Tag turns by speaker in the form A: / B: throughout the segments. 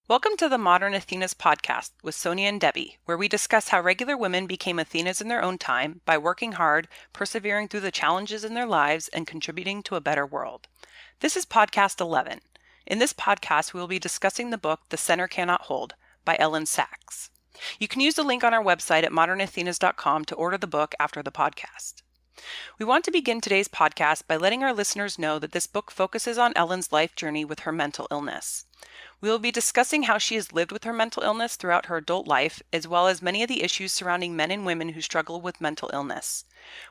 A: Welcome to the Modern Athenas podcast with Sonia and Debbie, where we discuss how regular women became Athenas in their own time by working hard, persevering through the challenges in their lives, and contributing to a better world. This is podcast 11. In this podcast, we will be discussing the book The Center Cannot Hold by Elyn Saks. You can use the link on our website at modernathenas.com to order the book after the podcast. We want to begin today's podcast by letting our listeners know that this book focuses on Elyn's life journey with her mental illness. We will be discussing how she has lived with her mental illness throughout her adult life, as well as many of the issues surrounding men and women who struggle with mental illness.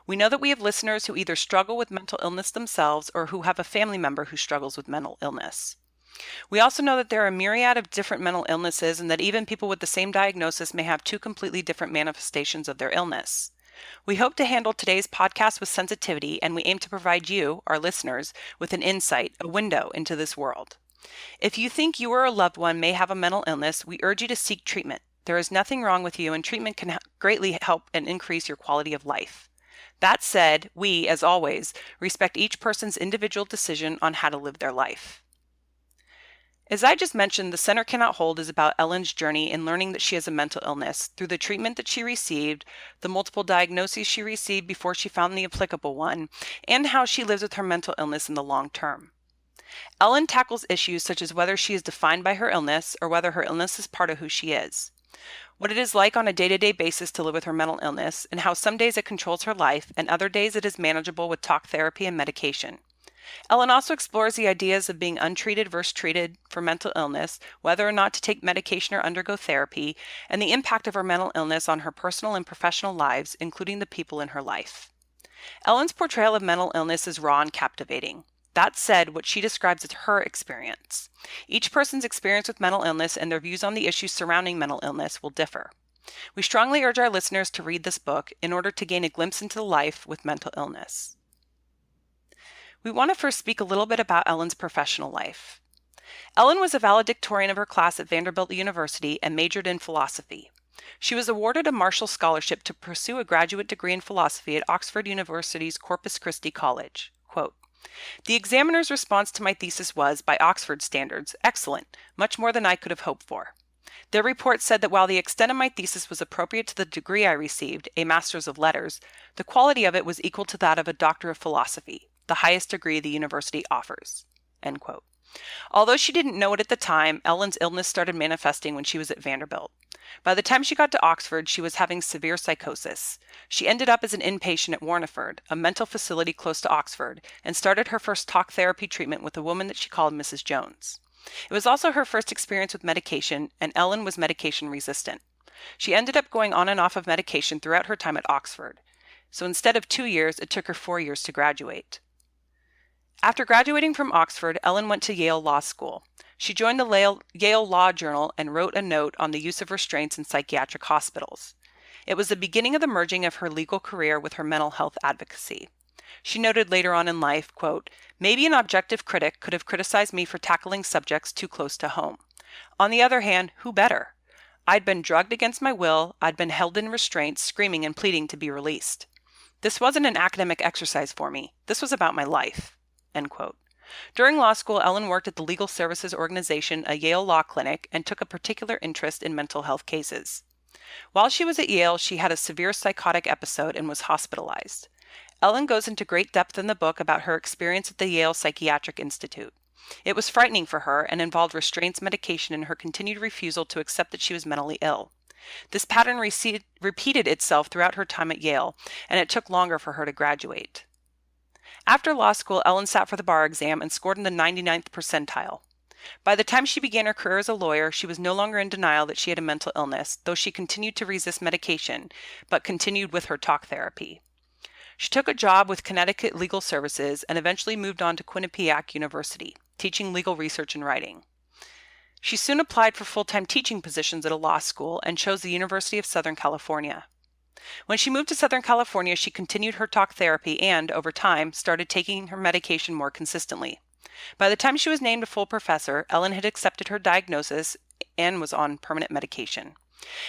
A: We know that we have listeners who either struggle with mental illness themselves or who have a family member who struggles with mental illness. We also know that there are a myriad of different mental illnesses and that even people with the same diagnosis may have two completely different manifestations of their illness. We hope to handle today's podcast with sensitivity, and we aim to provide you, our listeners, with an insight, a window into this world. If you think you or a loved one may have a mental illness, we urge you to seek treatment. There is nothing wrong with you, and treatment can greatly help and increase your quality of life. That said, we, as always, respect each person's individual decision on how to live their life. As I just mentioned, The Center Cannot Hold is about Elyn's journey in learning that she has a mental illness through the treatment that she received, the multiple diagnoses she received before she found the applicable one, and how she lives with her mental illness in the long term. Elyn tackles issues such as whether she is defined by her illness or whether her illness is part of who she is, what it is like on a day-to-day basis to live with her mental illness, and how some days it controls her life and other days it is manageable with talk therapy and medication. Elyn also explores the ideas of being untreated versus treated for mental illness, whether or not to take medication or undergo therapy, and the impact of her mental illness on her personal and professional lives, including the people in her life. Elyn's portrayal of mental illness is raw and captivating. That said, what she describes as her experience. Each person's experience with mental illness and their views on the issues surrounding mental illness will differ. We strongly urge our listeners to read this book in order to gain a glimpse into life with mental illness. We want to first speak a little bit about Elyn's professional life. Elyn was a valedictorian of her class at Vanderbilt University and majored in philosophy. She was awarded a Marshall Scholarship to pursue a graduate degree in philosophy at Oxford University's Corpus Christi College. Quote, "The examiner's response to my thesis was, by Oxford standards, excellent, much more than I could have hoped for. Their report said that while the extent of my thesis was appropriate to the degree I received, a Master's of Letters, the quality of it was equal to that of a Doctor of Philosophy, the highest degree the university offers." End quote. Although she didn't know it at the time, Elyn's illness started manifesting when she was at Vanderbilt. By the time she got to Oxford, she was having severe psychosis. She ended up as an inpatient at Warneford, a mental facility close to Oxford, and started her first talk therapy treatment with a woman that she called Mrs. Jones. It was also her first experience with medication, and Elyn was medication resistant. She ended up going on and off of medication throughout her time at Oxford. So instead of 2 years, it took her 4 years to graduate. After graduating from Oxford, Elyn went to Yale Law School. She joined the Yale Law Journal and wrote a note on the use of restraints in psychiatric hospitals. It was the beginning of the merging of her legal career with her mental health advocacy. She noted later on in life, quote, "Maybe an objective critic could have criticized me for tackling subjects too close to home. On the other hand, who better? I'd been drugged against my will, I'd been held in restraints, screaming and pleading to be released. This wasn't an academic exercise for me. This was about my life." End quote. During law school, Elyn worked at the Legal Services Organization, a Yale law clinic, and took a particular interest in mental health cases. While she was at Yale, she had a severe psychotic episode and was hospitalized. Elyn goes into great depth in the book about her experience at the Yale Psychiatric Institute. It was frightening for her and involved restraints, medication, and her continued refusal to accept that she was mentally ill. This pattern repeated itself throughout her time at Yale, and it took longer for her to graduate. After law school, Elyn sat for the bar exam and scored in the 99th percentile. By the time she began her career as a lawyer, she was no longer in denial that she had a mental illness, though she continued to resist medication, but continued with her talk therapy. She took a job with Connecticut Legal Services and eventually moved on to Quinnipiac University, teaching legal research and writing. She soon applied for full-time teaching positions at a law school and chose the University of Southern California. When she moved to Southern California, she continued her talk therapy and, over time, started taking her medication more consistently. By the time she was named a full professor, Elyn had accepted her diagnosis and was on permanent medication.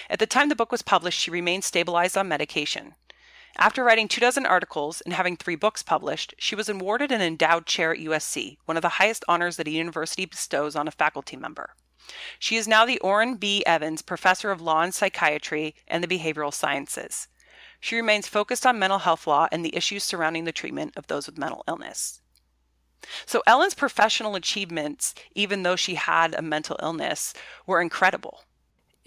A: At the time the book was published, she remained stabilized on medication. After writing 24 articles and having 3 books published, she was awarded an endowed chair at USC, one of the highest honors that a university bestows on a faculty member. She is now the Orrin B. Evans Professor of Law and Psychiatry and the Behavioral Sciences. She remains focused on mental health law and the issues surrounding the treatment of those with mental illness. So Elyn's professional achievements, even though she had a mental illness, were incredible.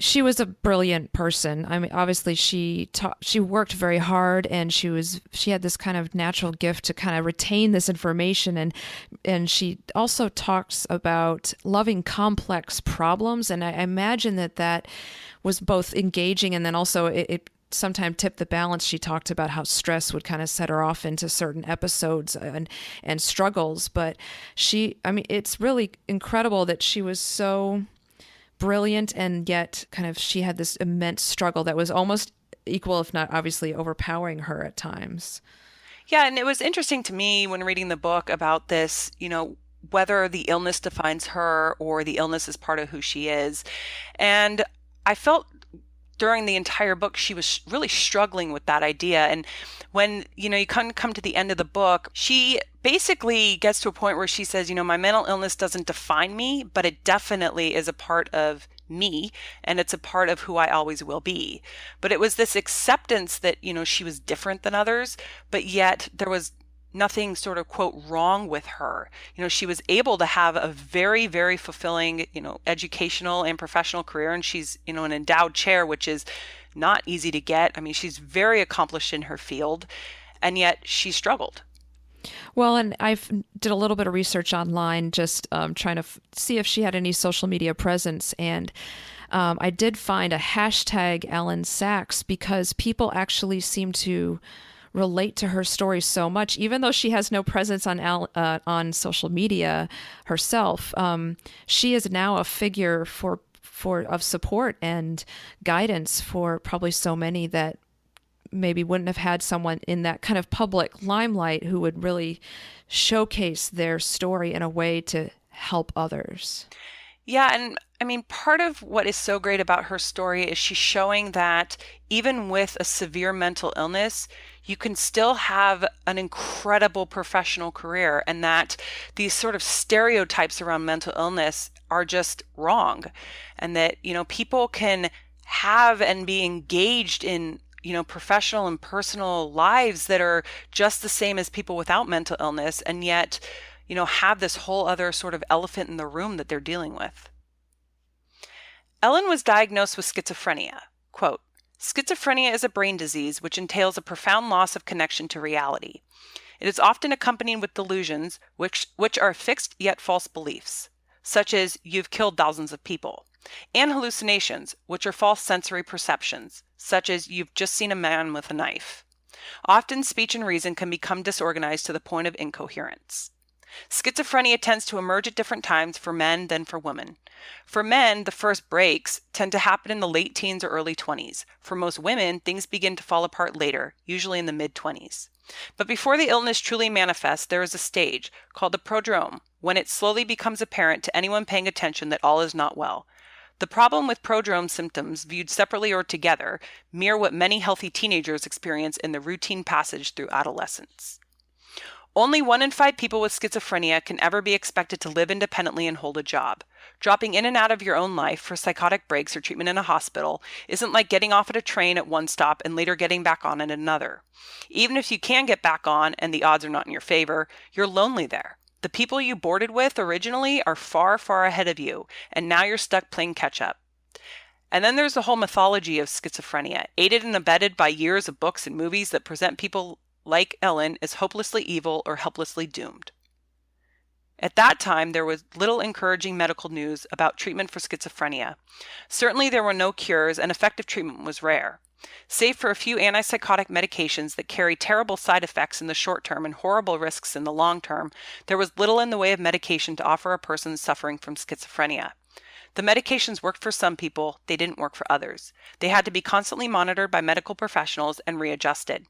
B: She was a brilliant person. I mean, obviously she worked very hard, and she had this kind of natural gift to kind of retain this information, and she also talks about loving complex problems, and I imagine that was both engaging, and then also it sometimes tipped the balance. She talked about how stress would kind of set her off into certain episodes and struggles, but it's really incredible that she was so brilliant, and yet kind of she had this immense struggle that was almost equal, if not obviously overpowering her at times.
A: Yeah, and it was interesting to me when reading the book about this, whether the illness defines her or the illness is part of who she is. And I felt during the entire book she was really struggling with that idea. And when you come to the end of the book, she basically gets to a point where she says, my mental illness doesn't define me, but it definitely is a part of me, and it's a part of who I always will be. But it was this acceptance that she was different than others, but yet there was nothing sort of quote wrong with her. She was able to have a very, very fulfilling, educational and professional career. And she's, an endowed chair, which is not easy to get. I mean, she's very accomplished in her field, and yet she struggled.
B: Well, and I've did a little bit of research online, just trying to see if she had any social media presence. And I did find a hashtag Elyn Saks, because people actually seem to relate to her story so much, even though she has no presence on social media herself. She is now a figure of support and guidance for probably so many that maybe wouldn't have had someone in that kind of public limelight who would really showcase their story in a way to help others.
A: Yeah, and I mean, part of what is so great about her story is she's showing that even with a severe mental illness, you can still have an incredible professional career, and that these sort of stereotypes around mental illness are just wrong. And that, people can have and be engaged in, professional and personal lives that are just the same as people without mental illness, and yet, have this whole other sort of elephant in the room that they're dealing with. Elyn was diagnosed with schizophrenia. Quote, "Schizophrenia is a brain disease which entails a profound loss of connection to reality. It is often accompanied with delusions, which are fixed yet false beliefs, such as you've killed thousands of people, and hallucinations, which are false sensory perceptions, such as you've just seen a man with a knife. Often speech and reason can become disorganized to the point of incoherence. Schizophrenia tends to emerge at different times for men than for women. For men, the first breaks tend to happen in the late teens or early 20s. For most women, things begin to fall apart later, usually in the mid-20s. But before the illness truly manifests, there is a stage, called the prodrome, when it slowly becomes apparent to anyone paying attention that all is not well. The problem with prodrome symptoms, viewed separately or together, mirror what many healthy teenagers experience in the routine passage through adolescence. Only 1 in 5 people with schizophrenia can ever be expected to live independently and hold a job. Dropping in and out of your own life for psychotic breaks or treatment in a hospital isn't like getting off at a train at one stop and later getting back on at another. Even if you can get back on and the odds are not in your favor, you're lonely there. The people you boarded with originally are far, far ahead of you, and now you're stuck playing catch up. And then there's the whole mythology of schizophrenia, aided and abetted by years of books and movies that present people like Elyn as hopelessly evil or helplessly doomed. At that time, there was little encouraging medical news about treatment for schizophrenia. Certainly there were no cures, and effective treatment was rare. Save for a few antipsychotic medications that carry terrible side effects in the short term and horrible risks in the long term, there was little in the way of medication to offer a person suffering from schizophrenia. The medications worked for some people, they didn't work for others. They had to be constantly monitored by medical professionals and readjusted.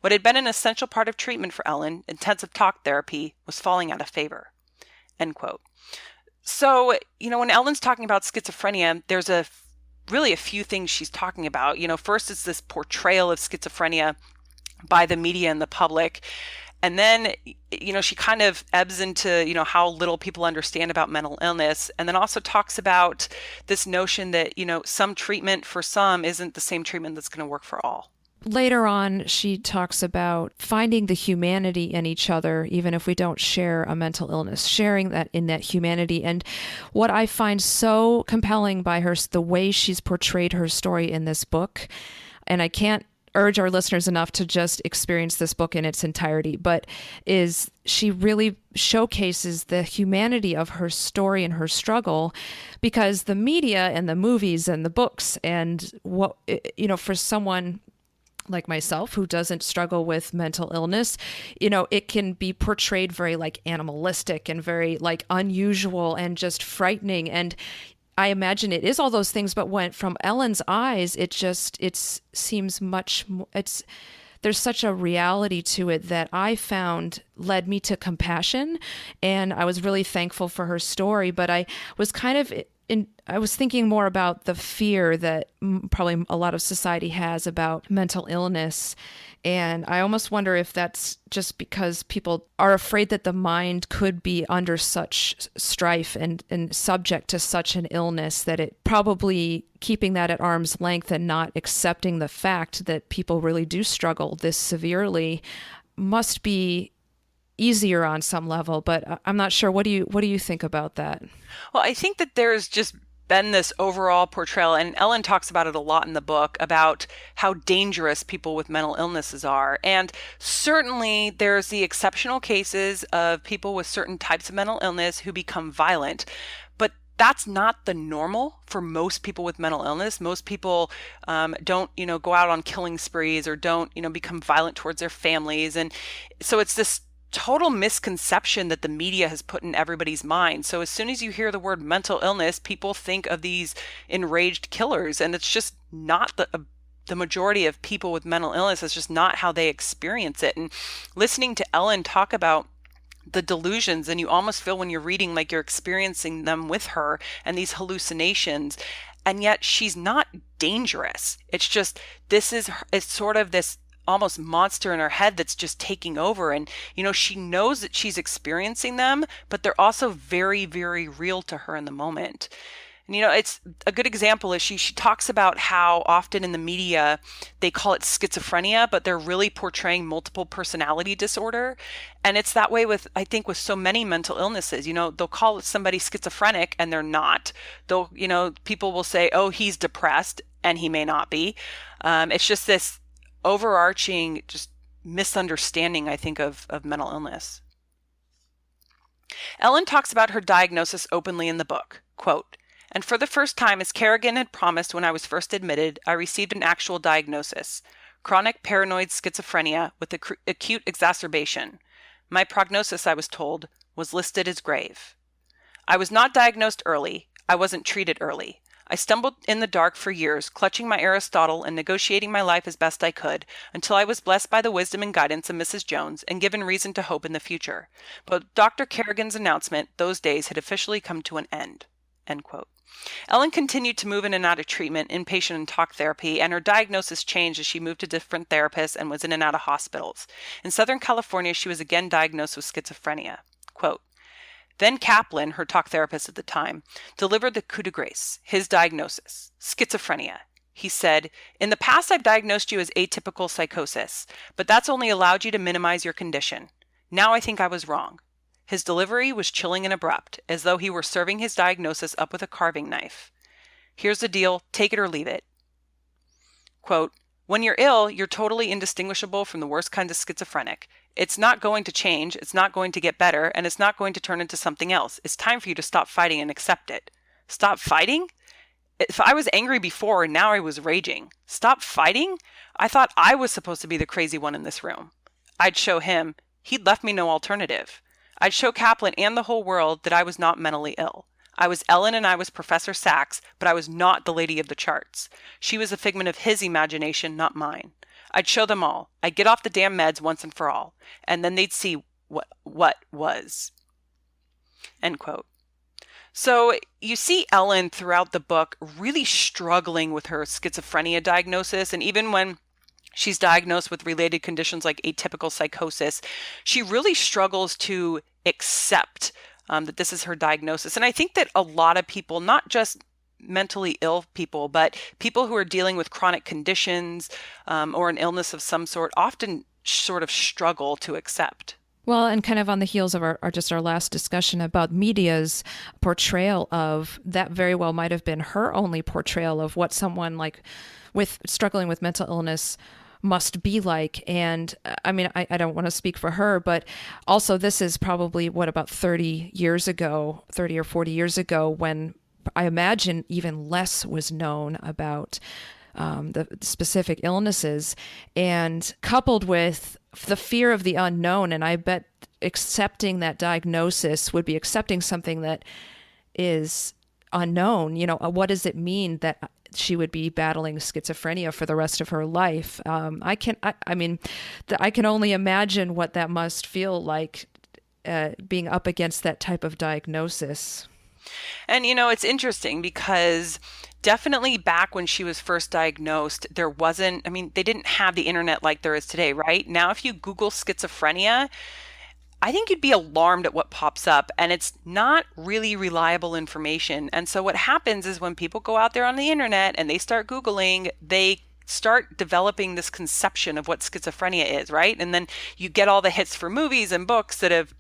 A: What had been an essential part of treatment for Elyn, intensive talk therapy, was falling out of favor." End quote. So, when Elyn's talking about schizophrenia, there's really a few things she's talking about. First, it's this portrayal of schizophrenia by the media and the public. And then, she kind of ebbs into, how little people understand about mental illness. And then also talks about this notion that, some treatment for some isn't the same treatment that's going to work for all.
B: Later on, she talks about finding the humanity in each other, even if we don't share a mental illness, sharing that in that humanity. And what I find so compelling by her, the way she's portrayed her story in this book, and I can't urge our listeners enough to just experience this book in its entirety, but is she really showcases the humanity of her story and her struggle, because the media and the movies and the books and what, for someone like myself who doesn't struggle with mental illness, it can be portrayed very like animalistic and very like unusual and just frightening. And I imagine it is all those things, but when from Elyn's eyes, it seems much more, there's such a reality to it that I found led me to compassion. And I was really thankful for her story, but I was kind of I was thinking more about the fear that probably a lot of society has about mental illness. And I almost wonder if that's just because people are afraid that the mind could be under such strife and subject to such an illness, that it probably keeping that at arm's length and not accepting the fact that people really do struggle this severely must be easier on some level. But I'm not sure. What do you think about that?
A: Well, I think that there's just been this overall portrayal, and Elyn talks about it a lot in the book, about how dangerous people with mental illnesses are. And certainly there's the exceptional cases of people with certain types of mental illness who become violent. But that's not the normal for most people with mental illness. Most people don't, go out on killing sprees or don't, become violent towards their families. And so it's this total misconception that the media has put in everybody's mind. So as soon as you hear the word mental illness, people think of these enraged killers, and it's just not the majority of people with mental illness. It's just not how they experience it. And listening to Elyn talk about the delusions, and you almost feel when you're reading like you're experiencing them with her and these hallucinations, and yet she's not dangerous. It's just it's sort of this almost monster in her head that's just taking over. And, she knows that she's experiencing them, but they're also very, very real to her in the moment. And, it's a good example is she talks about how often in the media, they call it schizophrenia, but they're really portraying multiple personality disorder. And it's that way with so many mental illnesses. They'll call somebody schizophrenic and they're not. People will say, oh, he's depressed, and he may not be. It's just this overarching just misunderstanding, I think, of mental illness. Elyn talks about her diagnosis openly in the book. Quote, "And for the first time, as Kerrigan had promised when I was first admitted, I received an actual diagnosis: chronic paranoid schizophrenia with acute exacerbation. My prognosis, I was told, was listed as grave. I was not diagnosed early. I wasn't treated early. I stumbled in the dark for years, clutching my Aristotle and negotiating my life as best I could, until I was blessed by the wisdom and guidance of Mrs. Jones and given reason to hope in the future. But with Dr. Kerrigan's announcement, those days had officially come to an end." End quote. Elyn continued to move in and out of treatment, inpatient and talk therapy, and her diagnosis changed as she moved to different therapists and was in and out of hospitals. In Southern California, she was again diagnosed with schizophrenia. Quote, "Then Kaplan, her talk therapist at the time, delivered the coup de grace, his diagnosis: schizophrenia. He said, 'In the past, I've diagnosed you as atypical psychosis, but that's only allowed you to minimize your condition. Now I think I was wrong.' His delivery was chilling and abrupt, as though he were serving his diagnosis up with a carving knife. 'Here's the deal, take it or leave it.' Quote, 'When you're ill, you're totally indistinguishable from the worst kinds of schizophrenic. It's not going to change, it's not going to get better, and it's not going to turn into something else. It's time for you to stop fighting and accept it.' Stop fighting? If I was angry before and now I was raging. Stop fighting? I thought I was supposed to be the crazy one in this room. I'd show him. He'd left me no alternative. I'd show Kaplan and the whole world that I was not mentally ill. I was Elyn and I was Professor Saks, but I was not the lady of the charts. She was a figment of his imagination, not mine. I'd show them all. I'd get off the damn meds once and for all. And then they'd see what was." End quote. So you see Elyn throughout the book really struggling with her schizophrenia diagnosis. And even when She's diagnosed with related conditions like atypical psychosis. She really struggles to accept that this is her diagnosis. And I think that a lot of people, not just mentally ill people, but people who are dealing with chronic conditions or an illness of some sort, often sort of struggle to accept.
B: Well, and kind of on the heels of our last discussion about media's portrayal of that, very well might have been her only portrayal of what someone like with struggling with mental illness must be like. And I mean, I don't want to speak for her, but also this is probably what, about 30 or 40 years ago, when I imagine even less was known about the specific illnesses, and coupled with the fear of the unknown. And I bet accepting that diagnosis would be accepting something that is unknown. You know, what does it mean that she would be battling schizophrenia for the rest of her life? I can only imagine what that must feel like, being up against that type of diagnosis.
A: And, it's interesting because definitely back when she was first diagnosed, they didn't have the internet like there is today, right? Now, if you Google schizophrenia, I think you'd be alarmed at what pops up, and it's not really reliable information. And so what happens is when people go out there on the internet and they start Googling, they start developing this conception of what schizophrenia is, right? And then you get all the hits for movies and books that have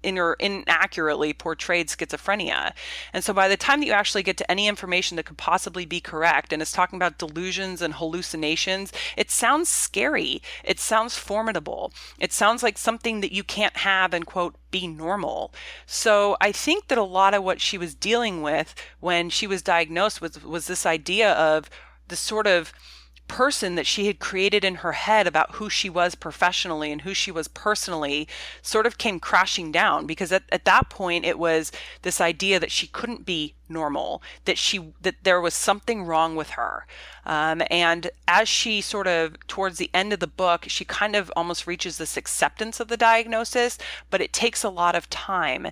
A: inaccurately portrayed schizophrenia. And so by the time that you actually get to any information that could possibly be correct, and it's talking about delusions and hallucinations, it sounds scary. It sounds formidable. It sounds like something that you can't have and, quote, be normal. So I think that a lot of what she was dealing with when she was diagnosed was this idea of the sort of person that she had created in her head about who she was professionally and who she was personally sort of came crashing down, because at that point it was this idea that she couldn't be normal, that there was something wrong with her. And as she sort of towards the end of the book, she kind of almost reaches this acceptance of the diagnosis, but it takes a lot of time.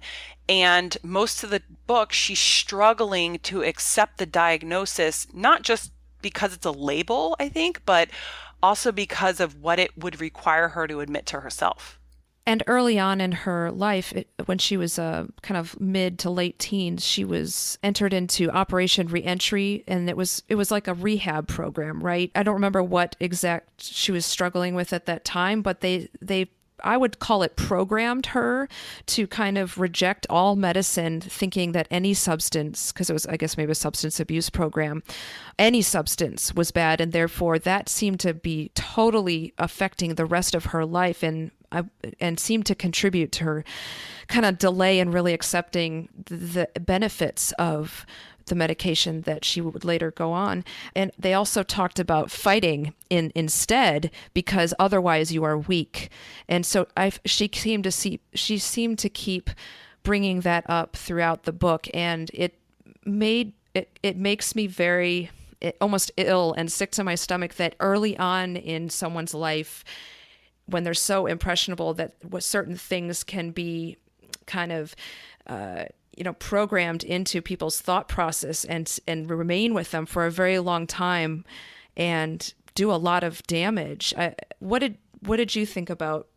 A: And most of the book, she's struggling to accept the diagnosis, not just because it's a label, I think, but also because of what it would require her to admit to herself.
B: And early on in her life, when she was kind of mid to late teens, she was entered into Operation Reentry, and it was like a rehab program, right? I don't remember what exact she was struggling with at that time, but they I would call it programmed her to kind of reject all medicine, thinking that any substance, because it was, I guess, maybe a substance abuse program, any substance was bad. And therefore that seemed to be totally affecting the rest of her life, and seemed to contribute to her kind of delay in really accepting the benefits of the medication that she would later go on. And they also talked about fighting instead, because otherwise you are weak. And so she seemed to keep bringing that up throughout the book, and it makes me very almost ill and sick to my stomach that early on in someone's life, when they're so impressionable, that certain things can be kind of programmed into people's thought process and remain with them for a very long time and do a lot of damage. What did you think about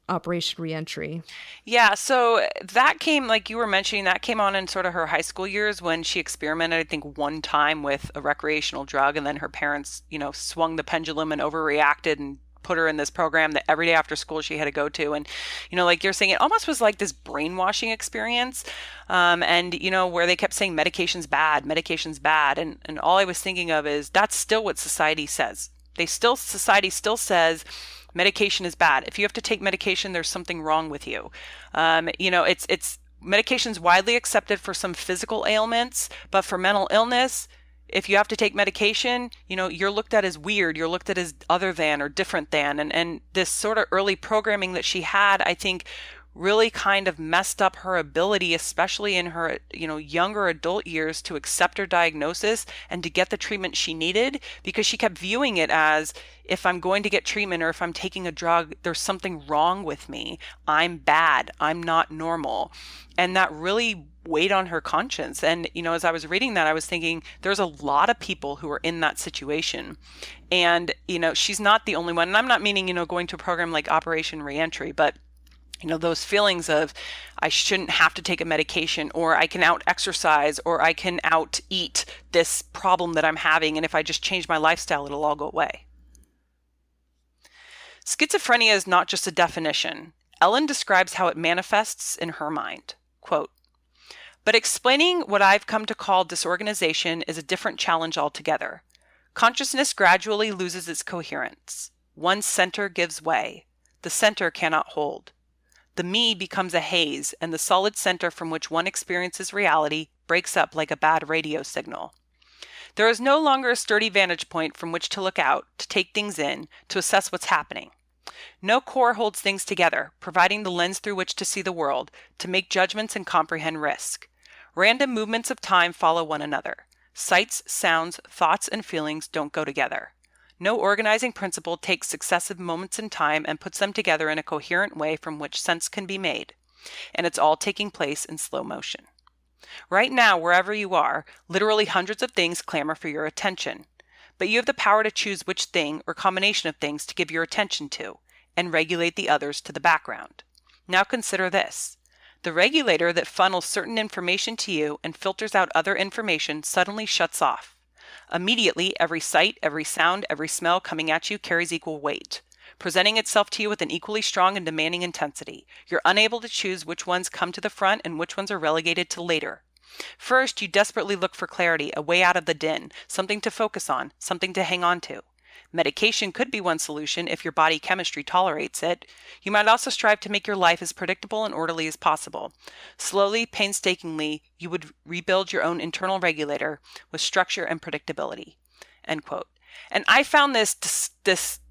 B: Operation Reentry?
A: Yeah, so that came, like you were mentioning, that came on in sort of her high school years when she experimented, I think, one time with a recreational drug, and then her parents, swung the pendulum and overreacted and put her in this program that every day after school she had to go to. And, like you're saying, it almost was like this brainwashing experience. And, where they kept saying medication's bad. And all I was thinking of is that's still what society says. Society still says medication is bad. If you have to take medication, there's something wrong with you. It's medication's widely accepted for some physical ailments, but for mental illness, if you have to take medication, you're looked at as weird, you're looked at as other than or different than. And this sort of early programming that she had, I think, really kind of messed up her ability, especially in her, younger adult years, to accept her diagnosis and to get the treatment she needed, because she kept viewing it as, if I'm going to get treatment or if I'm taking a drug, there's something wrong with me. I'm bad. I'm not normal. And that really weighed on her conscience. And, as I was reading that, I was thinking there's a lot of people who are in that situation. And, she's not the only one. And I'm not meaning, going to a program like Operation Reentry, but those feelings of I shouldn't have to take a medication, or I can out exercise, or I can out eat this problem that I'm having. And if I just change my lifestyle, it'll all go away. Schizophrenia is not just a definition. Elyn describes how it manifests in her mind. Quote, "But explaining what I've come to call disorganization is a different challenge altogether. Consciousness gradually loses its coherence. One center gives way. The center cannot hold. The me becomes a haze, and the solid center from which one experiences reality breaks up like a bad radio signal. There is no longer a sturdy vantage point from which to look out, to take things in, to assess what's happening. No core holds things together, providing the lens through which to see the world, to make judgments and comprehend risk. Random movements of time follow one another. Sights, sounds, thoughts, and feelings don't go together. No organizing principle takes successive moments in time and puts them together in a coherent way from which sense can be made. And it's all taking place in slow motion. Right now, wherever you are, literally hundreds of things clamor for your attention. But you have the power to choose which thing or combination of things to give your attention to, and regulate the others to the background. Now consider this. The regulator that funnels certain information to you and filters out other information suddenly shuts off. Immediately, every sight, every sound, every smell coming at you carries equal weight, presenting itself to you with an equally strong and demanding intensity. You're unable to choose which ones come to the front and which ones are relegated to later. First, you desperately look for clarity, a way out of the din, something to focus on, something to hang on to. Medication could be one solution if your body chemistry tolerates it. You might also strive to make your life as predictable and orderly as possible. Slowly, painstakingly, you would rebuild your own internal regulator with structure and predictability." End quote. And I found this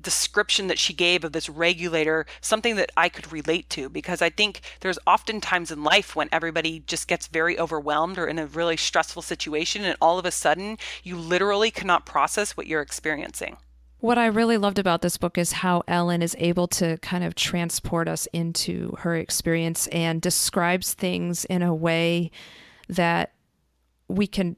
A: description that she gave of this regulator something that I could relate to, because I think there's often times in life when everybody just gets very overwhelmed or in a really stressful situation, and all of a sudden you literally cannot process what you're experiencing.
B: What I really loved about this book is how Elyn is able to kind of transport us into her experience and describes things in a way that we can,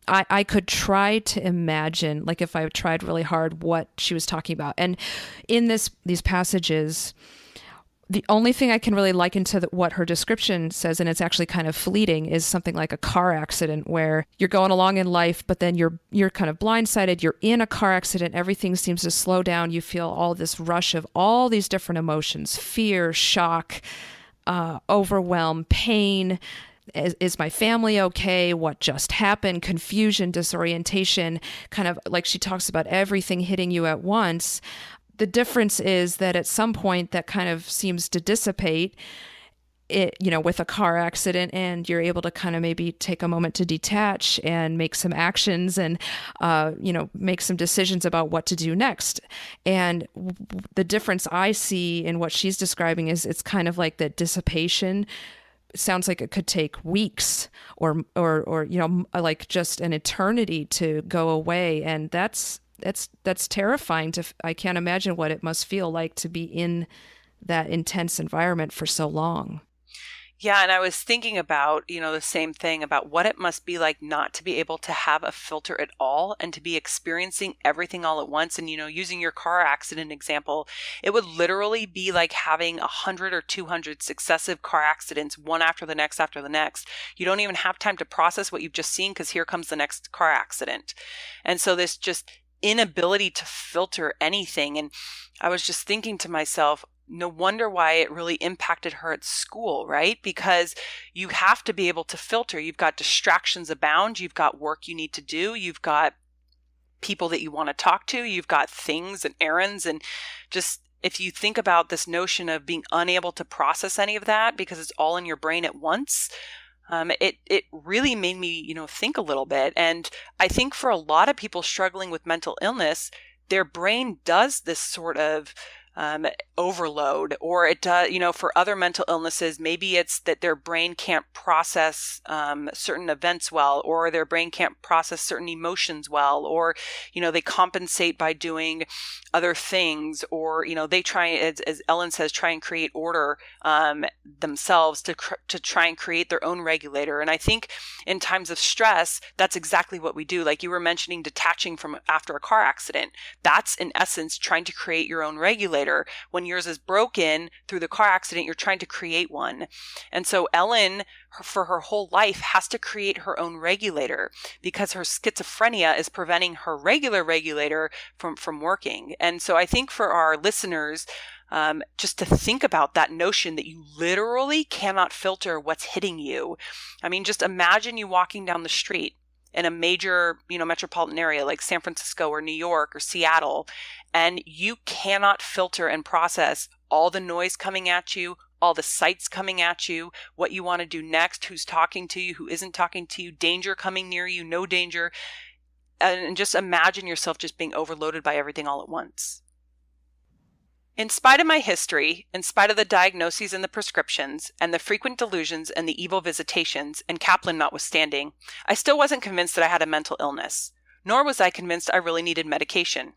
B: I could try to imagine, like if I tried really hard, what she was talking about. And in these passages, the only thing I can really liken to what her description says, and it's actually kind of fleeting, is something like a car accident where you're going along in life, but then you're kind of blindsided. You're in a car accident. Everything seems to slow down. You feel all this rush of all these different emotions: fear, shock, overwhelm, pain. Is my family okay? What just happened? Confusion, disorientation, kind of like she talks about everything hitting you at once. The difference is that at some point that kind of seems to dissipate, with a car accident, and you're able to kind of maybe take a moment to detach and make some actions and, make some decisions about what to do next. And the difference I see in what she's describing is it's kind of like that dissipation. It sounds like it could take weeks or like just an eternity to go away. And that's terrifying. I can't imagine what it must feel like to be in that intense environment for so long.
A: Yeah, and I was thinking about, the same thing about what it must be like not to be able to have a filter at all and to be experiencing everything all at once. And, using your car accident example, it would literally be like having 100 or 200 successive car accidents, one after the next after the next. You don't even have time to process what you've just seen because here comes the next car accident. And so this just inability to filter anything. And I was just thinking to myself, no wonder why it really impacted her at school, right? Because you have to be able to filter. You've got distractions abound. You've got work you need to do. You've got people that you want to talk to. You've got things and errands. And just if you think about this notion of being unable to process any of that because it's all in your brain at once, it really made me, think a little bit. And I think for a lot of people struggling with mental illness, their brain does this sort of overload, or it does, for other mental illnesses, maybe it's that their brain can't process certain events well, or their brain can't process certain emotions well, or, they compensate by doing other things, or, they try, as Elyn says, try and create order themselves to try and create their own regulator. And I think in times of stress, that's exactly what we do. Like you were mentioning, detaching from after a car accident. That's in essence trying to create your own regulator. When yours is broken through the car accident, you're trying to create one. And so Elyn, for her whole life, has to create her own regulator because her schizophrenia is preventing her regular regulator from working. And so I think for our listeners, just to think about that notion that you literally cannot filter what's hitting you. I mean, just imagine you walking down the street in a major, metropolitan area like San Francisco or New York or Seattle, and you cannot filter and process all the noise coming at you, all the sights coming at you, what you want to do next, who's talking to you, who isn't talking to you, danger coming near you, no danger. And just imagine yourself just being overloaded by everything all at once. In spite of my history, in spite of the diagnoses and the prescriptions, and the frequent delusions and the evil visitations, and Kaplan notwithstanding, I still wasn't convinced that I had a mental illness, nor was I convinced I really needed medication.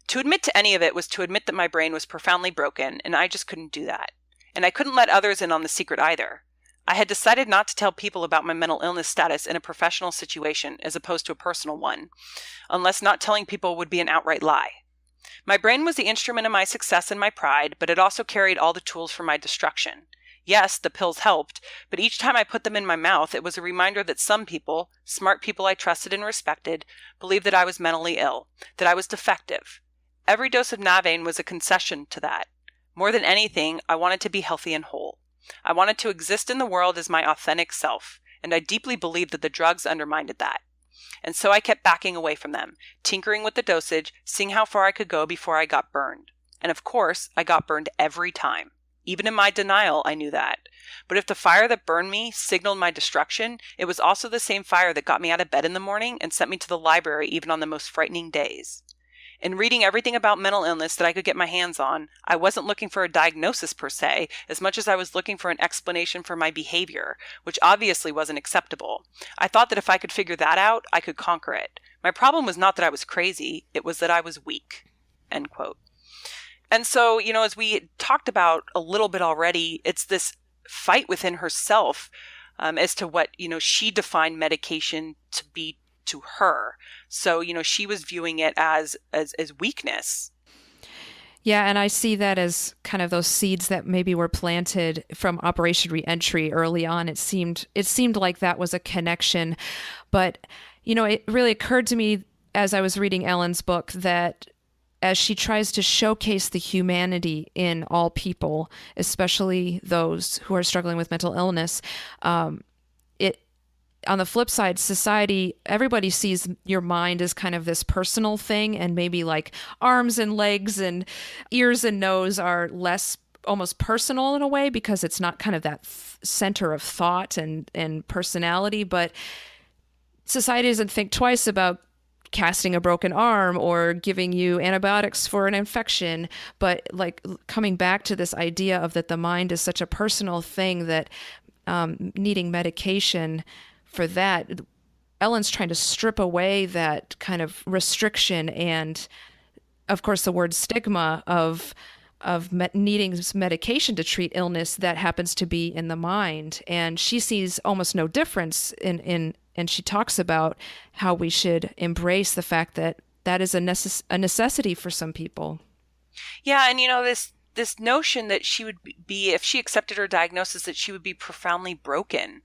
A: To admit to any of it was to admit that my brain was profoundly broken, and I just couldn't do that. And I couldn't let others in on the secret either. I had decided not to tell people about my mental illness status in a professional situation as opposed to a personal one, unless not telling people would be an outright lie. My brain was the instrument of my success and my pride, but it also carried all the tools for my destruction. Yes, the pills helped, but each time I put them in my mouth, it was a reminder that some people, smart people I trusted and respected, believed that I was mentally ill, that I was defective. Every dose of Navain was a concession to that. More than anything, I wanted to be healthy and whole. I wanted to exist in the world as my authentic self, and I deeply believed that the drugs undermined that. And so I kept backing away from them, tinkering with the dosage, seeing how far I could go before I got burned. And of course, I got burned every time. Even in my denial, I knew that. But if the fire that burned me signaled my destruction, it was also the same fire that got me out of bed in the morning and sent me to the library even on the most frightening days. In reading everything about mental illness that I could get my hands on, I wasn't looking for a diagnosis per se, as much as I was looking for an explanation for my behavior, which obviously wasn't acceptable. I thought that if I could figure that out, I could conquer it. My problem was not that I was crazy, it was that I was weak." End quote. And so, as we talked about a little bit already, it's this fight within herself as to what, she defined medication to be to her. So, she was viewing it as weakness.
B: Yeah, and I see that as kind of those seeds that maybe were planted from Operation Reentry early on. It seemed like that was a connection, but it really occurred to me as I was reading Elyn's book that as she tries to showcase the humanity in all people, especially those who are struggling with mental illness, on the flip side, society, everybody sees your mind as kind of this personal thing, and maybe like arms and legs and ears and nose are less almost personal in a way because it's not kind of that center of thought and personality. But society doesn't think twice about casting a broken arm or giving you antibiotics for an infection. But like coming back to this idea of that the mind is such a personal thing that needing medication for that, Elyn's trying to strip away that kind of restriction and, of course, the word stigma of needing medication to treat illness that happens to be in the mind. And she sees almost no difference and she talks about how we should embrace the fact that that is a necessity for some people.
A: Yeah, and this notion that she would be, if she accepted her diagnosis, that she would be profoundly broken.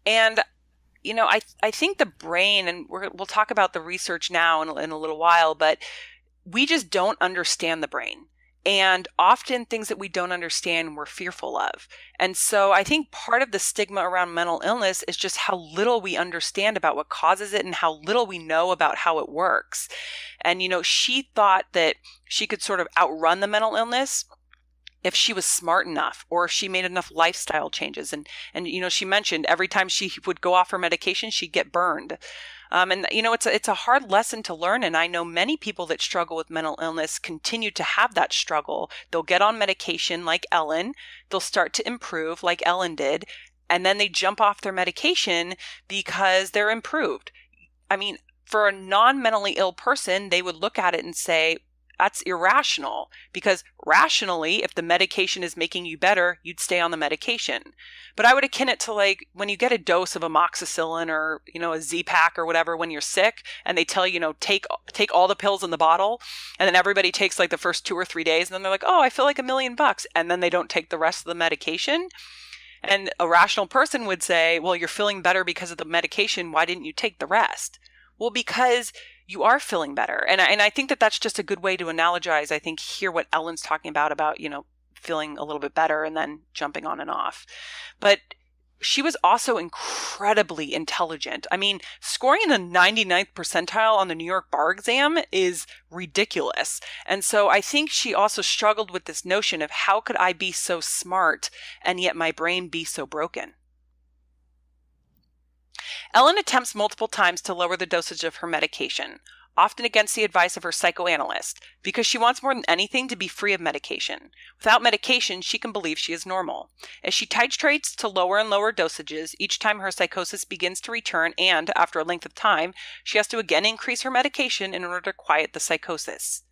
A: And I think the brain, and we'll talk about the research now in a little while, but we just don't understand the brain. And often things that we don't understand, we're fearful of. And so I think part of the stigma around mental illness is just how little we understand about what causes it and how little we know about how it works. And, she thought that she could sort of outrun the mental illness if she was smart enough or if she made enough lifestyle changes. And she mentioned every time she would go off her medication, she'd get burned. And it's a hard lesson to learn. And I know many people that struggle with mental illness continue to have that struggle. They'll get on medication like Elyn. They'll start to improve like Elyn did. And then they jump off their medication because they're improved. I mean, for a non-mentally ill person, they would look at it and say, that's irrational, because rationally, if the medication is making you better, you'd stay on the medication. But I would akin it to like when you get a dose of amoxicillin or, a Z-Pak or whatever when you're sick, and they tell you, take all the pills in the bottle, and then everybody takes like the first 2 or 3 days, and then they're like, oh, I feel like $1 million, and then they don't take the rest of the medication. And a rational person would say, well, you're feeling better because of the medication. Why didn't you take the rest? Well, because you are feeling better. And I think that that's just a good way to analogize, I think, here what Elyn's talking about, feeling a little bit better and then jumping on and off. But she was also incredibly intelligent. I mean, scoring in the 99th percentile on the New York bar exam is ridiculous. And so I think she also struggled with this notion of how could I be so smart and yet my brain be so broken? Elyn attempts multiple times to lower the dosage of her medication, often against the advice of her psychoanalyst, because she wants more than anything to be free of medication. Without medication, she can believe she is normal. As she titrates to lower and lower dosages, each time her psychosis begins to return and, after a length of time, she has to again increase her medication in order to quiet the psychosis.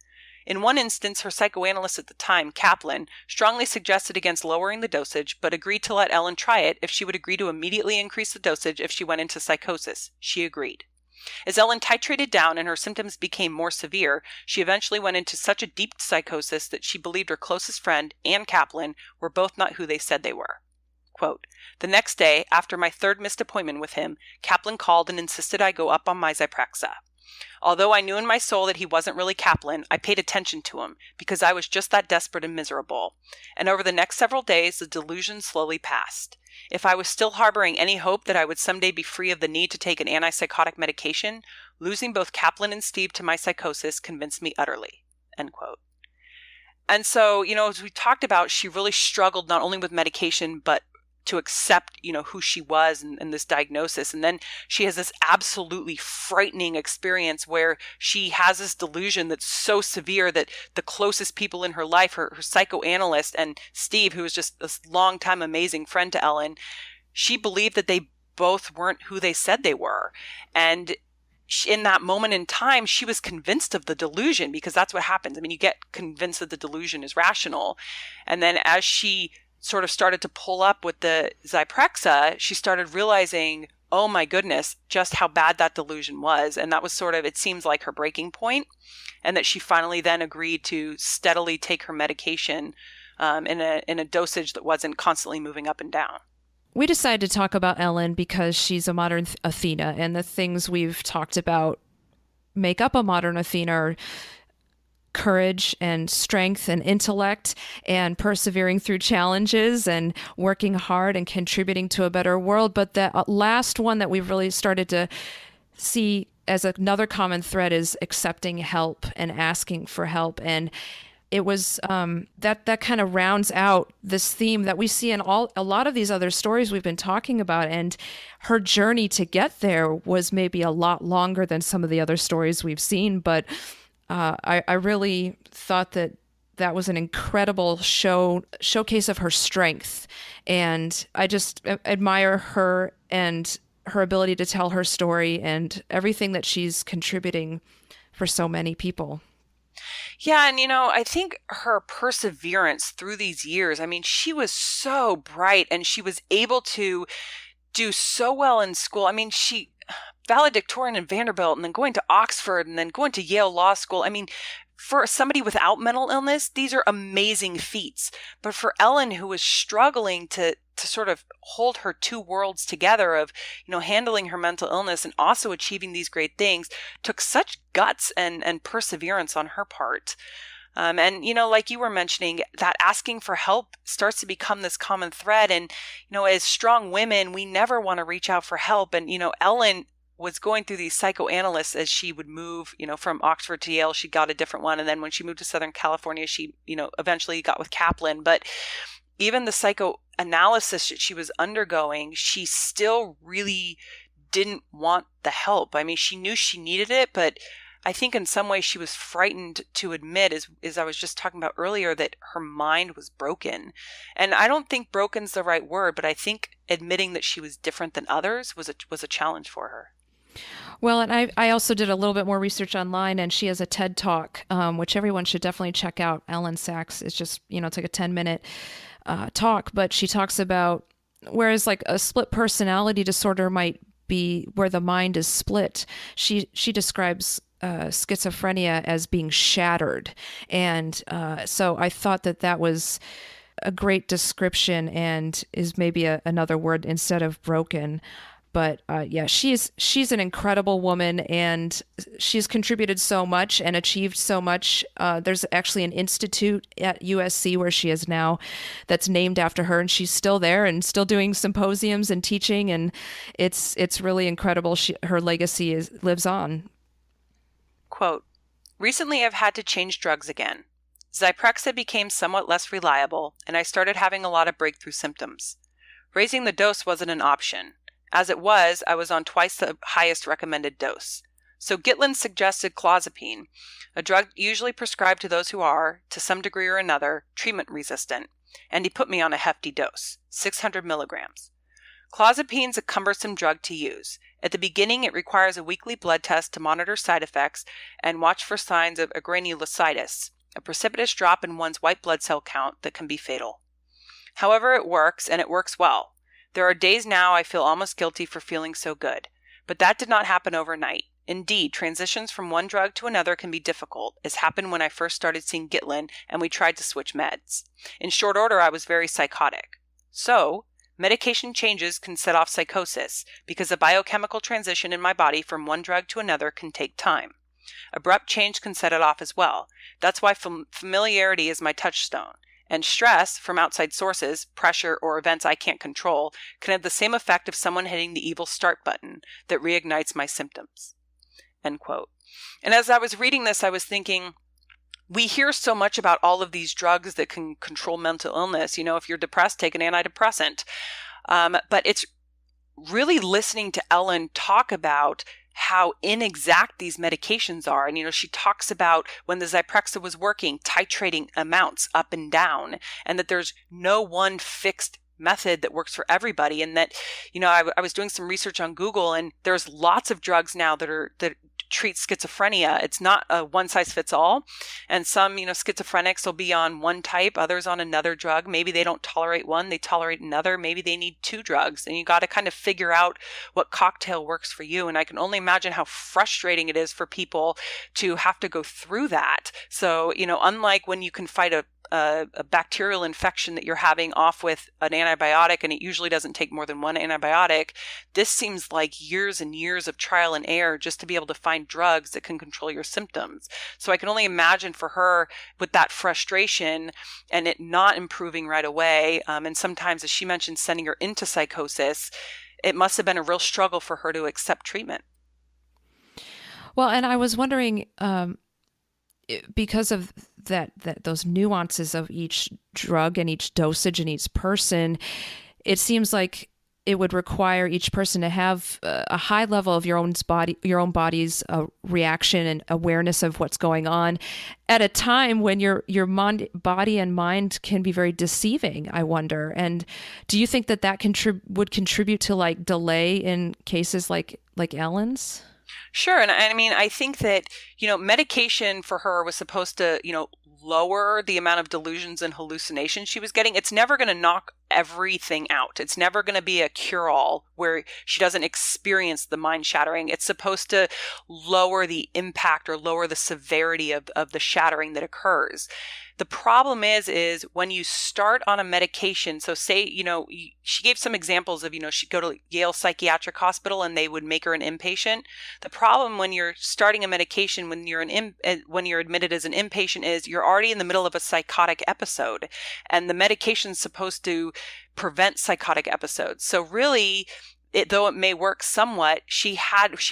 A: In one instance, her psychoanalyst at the time, Kaplan, strongly suggested against lowering the dosage, but agreed to let Elyn try it if she would agree to immediately increase the dosage if she went into psychosis. She agreed. As Elyn titrated down and her symptoms became more severe, she eventually went into such a deep psychosis that she believed her closest friend and Kaplan were both not who they said they were. Quote, the next day, after my third missed appointment with him, Kaplan called and insisted I go up on my Zyprexa. Although I knew in my soul that he wasn't really Kaplan, I paid attention to him because I was just that desperate and miserable. And over the next several days, the delusion slowly passed. If I was still harboring any hope that I would someday be free of the need to take an antipsychotic medication, losing both Kaplan and Steve to my psychosis convinced me utterly. End quote. And so, as we talked about, she really struggled not only with medication, but to accept, who she was and this diagnosis. And then she has this absolutely frightening experience where she has this delusion that's so severe that the closest people in her life, her psychoanalyst and Steve, who was just this longtime amazing friend to Elyn, she believed that they both weren't who they said they were. And in that moment in time, she was convinced of the delusion, because that's what happens. I mean, you get convinced that the delusion is rational. And then as she sort of started to pull up with the Zyprexa, she started realizing, oh my goodness, just how bad that delusion was. And that was sort of, it seems like her breaking point, and that she finally then agreed to steadily take her medication in a dosage that wasn't constantly moving up and down.
B: We decided to talk about Elyn because she's a modern Athena, and the things we've talked about make up a modern Athena are courage and strength and intellect and persevering through challenges and working hard and contributing to a better world. But the last one that we've really started to see as another common thread is accepting help and asking for help. And it was that kind of rounds out this theme that we see in a lot of these other stories we've been talking about. And her journey to get there was maybe a lot longer than some of the other stories we've seen, but I really thought that was an incredible showcase of her strength. And I just admire her and her ability to tell her story and everything that she's contributing for so many people.
A: Yeah, and I think her perseverance through these years, I mean, she was so bright and she was able to do so well in school. I mean, she valedictorian in Vanderbilt and then going to Oxford and then going to Yale Law School. I mean, for somebody without mental illness, these are amazing feats. But for Elyn, who was struggling to sort of hold her two worlds together of, handling her mental illness and also achieving these great things, took such guts and perseverance on her part. And, like you were mentioning, that asking for help starts to become this common thread. And, as strong women, we never want to reach out for help. And, Elyn was going through these psychoanalysts as she would move, from Oxford to Yale. She got a different one. And then when she moved to Southern California, she, eventually got with Kaplan. But even the psychoanalysis that she was undergoing, she still really didn't want the help. I mean, she knew she needed it, but I think in some ways she was frightened to admit, as I was just talking about earlier, that her mind was broken. And I don't think broken's the right word, but I think admitting that she was different than others was a challenge for her.
B: Well, and I also did a little bit more research online, and she has a TED Talk, which everyone should definitely check out. Elyn Saks. It's just, it's like a 10-minute talk, but she talks about, whereas like a split personality disorder might be where the mind is split, she describes schizophrenia as being shattered. And so I thought that was a great description and is maybe another word instead of broken. But yeah, she's an incredible woman, and she's contributed so much and achieved so much. There's actually an institute at USC where she is now that's named after her, and she's still there and still doing symposiums and teaching, and it's really incredible. Her legacy lives on.
A: Quote, "Recently I've had to change drugs again. Zyprexa became somewhat less reliable, and I started having a lot of breakthrough symptoms. Raising the dose wasn't an option. As it was, I was on twice the highest recommended dose. So Gitlin suggested clozapine, a drug usually prescribed to those who are, to some degree or another, treatment resistant, and he put me on a hefty dose, 600 milligrams. Clozapine's a cumbersome drug to use. At the beginning, it requires a weekly blood test to monitor side effects and watch for signs of agranulocytis, a precipitous drop in one's white blood cell count that can be fatal. However, it works, and it works well. There are days now I feel almost guilty for feeling so good. But that did not happen overnight. Indeed, transitions from one drug to another can be difficult, as happened when I first started seeing Gitlin and we tried to switch meds. In short order, I was very psychotic. So, medication changes can set off psychosis, because a biochemical transition in my body from one drug to another can take time. Abrupt change can set it off as well. That's why familiarity is my touchstone. And stress from outside sources, pressure, or events I can't control can have the same effect of someone hitting the evil start button that reignites my symptoms." End quote. And as I was reading this, I was thinking, we hear so much about all of these drugs that can control mental illness. If you're depressed, take an antidepressant. But it's really listening to Elyn talk about how inexact these medications are. And, she talks about when the Zyprexa was working, titrating amounts up and down, and that there's no one fixed method that works for everybody. And that, I was doing some research on Google, and there's lots of drugs now that treat schizophrenia. It's not a one size fits all. And some, schizophrenics will be on one type, others on another drug. Maybe they don't tolerate one, they tolerate another. Maybe they need two drugs. And you got to kind of figure out what cocktail works for you. And I can only imagine how frustrating it is for people to have to go through that. So, unlike when you can fight a bacterial infection that you're having off with an antibiotic, and it usually doesn't take more than one antibiotic, this seems like years and years of trial and error just to be able to find drugs that can control your symptoms. So I can only imagine for her with that frustration and it not improving right away. And sometimes, as she mentioned, sending her into psychosis, it must have been a real struggle for her to accept treatment.
B: Well, and I was wondering, because of that those nuances of each drug and each dosage and each person, it seems like it would require each person to have a high level of your own body's reaction and awareness of what's going on at a time when your body and mind can be very deceiving, I wonder. And do you think that would contribute to like delay in cases like Elyn's?
A: Sure. And I mean, I think that, medication for her was supposed to, lower the amount of delusions and hallucinations she was getting. It's never going to knock everything out. It's never going to be a cure-all where she doesn't experience the mind shattering. It's supposed to lower the impact or lower the severity of the shattering that occurs. The problem is when you start on a medication, so say, she gave some examples of, she'd go to Yale Psychiatric Hospital and they would make her an inpatient. The problem when you're starting a medication, when you're admitted as an inpatient, is you're already in the middle of a psychotic episode, and the medication's supposed to prevent psychotic episodes. So really, though it may work somewhat, she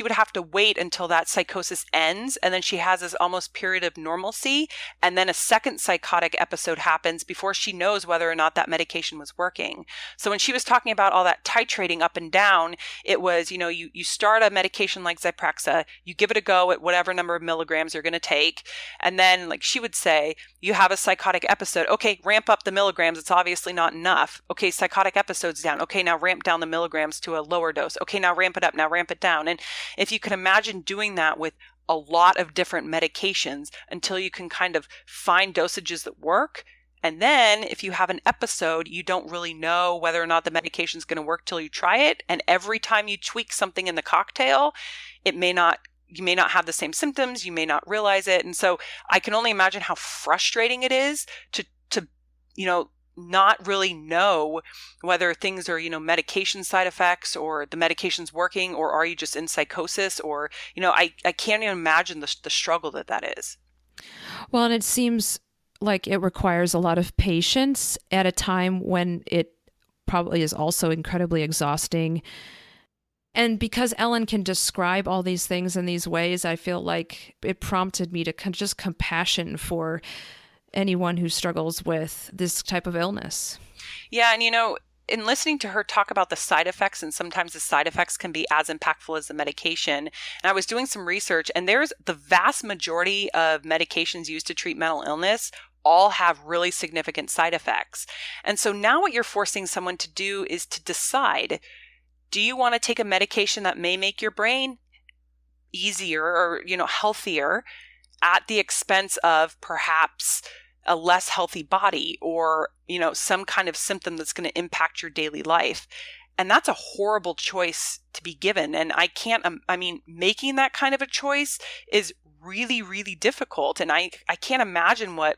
A: would have to wait until that psychosis ends, and then she has this almost period of normalcy, and then a second psychotic episode happens before she knows whether or not that medication was working. So when she was talking about all that titrating up and down, it was, you start a medication like Zyprexa, you give it a go at whatever number of milligrams you're going to take, and then, like she would say, you have a psychotic episode. Okay, ramp up the milligrams. It's obviously not enough. Okay, psychotic episode's down. Okay, now ramp down the milligrams to a lower dose. Okay, now ramp it up. Now ramp it down. And if you can imagine doing that with a lot of different medications until you can kind of find dosages that work. And then if you have an episode, you don't really know whether or not the medication is going to work till you try it. And every time you tweak something in the cocktail, you may not have the same symptoms. You may not realize it. And so I can only imagine how frustrating it is to not really know whether things are, medication side effects or the medication's working, or are you just in psychosis, or, I can't even imagine the struggle that is.
B: Well, and it seems like it requires a lot of patience at a time when it probably is also incredibly exhausting. And because Elyn can describe all these things in these ways, I feel like it prompted me to just compassion for anyone who struggles with this type of illness.
A: Yeah. And, in listening to her talk about the side effects, and sometimes the side effects can be as impactful as the medication, and I was doing some research, and there's the vast majority of medications used to treat mental illness all have really significant side effects. And so now what you're forcing someone to do is to decide, do you want to take a medication that may make your brain easier or, healthier at the expense of perhaps a less healthy body, or, some kind of symptom that's going to impact your daily life? And that's a horrible choice to be given. And making that kind of a choice is really, really difficult. And I can't imagine what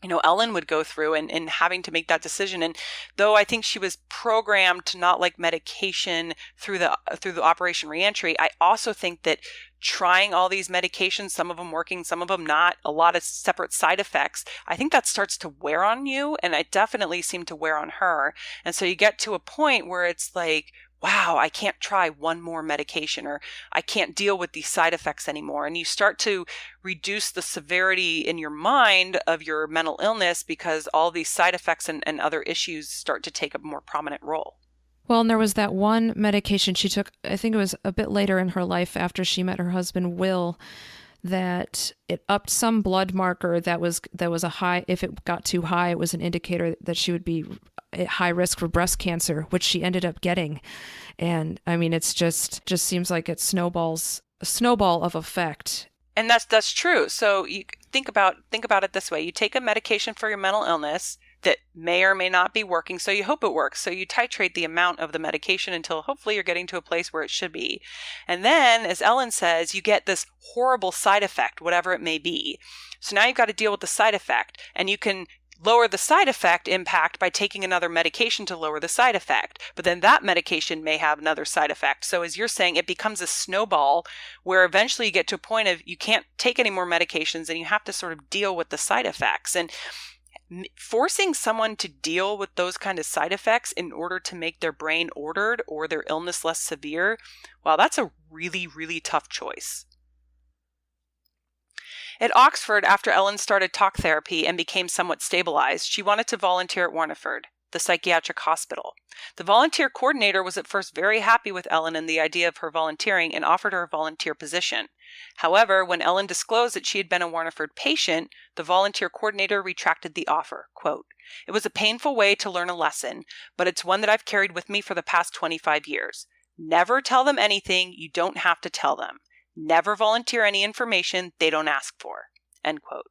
A: Elyn would go through and having to make that decision. And though I think she was programmed to not like medication through the Operation Reentry, I also think that trying all these medications, some of them working, some of them not, a lot of separate side effects, I think that starts to wear on you. And it definitely seemed to wear on her. And so you get to a point where it's like, wow, I can't try one more medication, or I can't deal with these side effects anymore. And you start to reduce the severity in your mind of your mental illness because all these side effects and other issues start to take a more prominent role.
B: Well, and there was that one medication she took, I think it was a bit later in her life after she met her husband, Will, that it upped some blood marker that was a high. If it got too high, it was an indicator that she would be at high risk for breast cancer, which she ended up getting. And it's just seems like it snowballs, a snowball of effect.
A: And that's true. So you think about it this way. You take a medication for your mental illness that may or may not be working, so you hope it works. So you titrate the amount of the medication until hopefully you're getting to a place where it should be. And then, as Elyn says, you get this horrible side effect, whatever it may be. So now you've got to deal with the side effect, and you can lower the side effect impact by taking another medication to lower the side effect. But then that medication may have another side effect. So as you're saying, it becomes a snowball where eventually you get to a point of you can't take any more medications and you have to sort of deal with the side effects. And forcing someone to deal with those kind of side effects in order to make their brain ordered or their illness less severe, well, that's a really, really tough choice. At Oxford, after Elyn started talk therapy and became somewhat stabilized, she wanted to volunteer at Warneford, the psychiatric hospital. The volunteer coordinator was at first very happy with Elyn and the idea of her volunteering and offered her a volunteer position. However, when Elyn disclosed that she had been a Warneford patient, the volunteer coordinator retracted the offer. Quote, "It was a painful way to learn a lesson, but it's one that I've carried with me for the past 25 years. Never tell them anything you don't have to tell them. Never volunteer any information they don't ask for." End quote.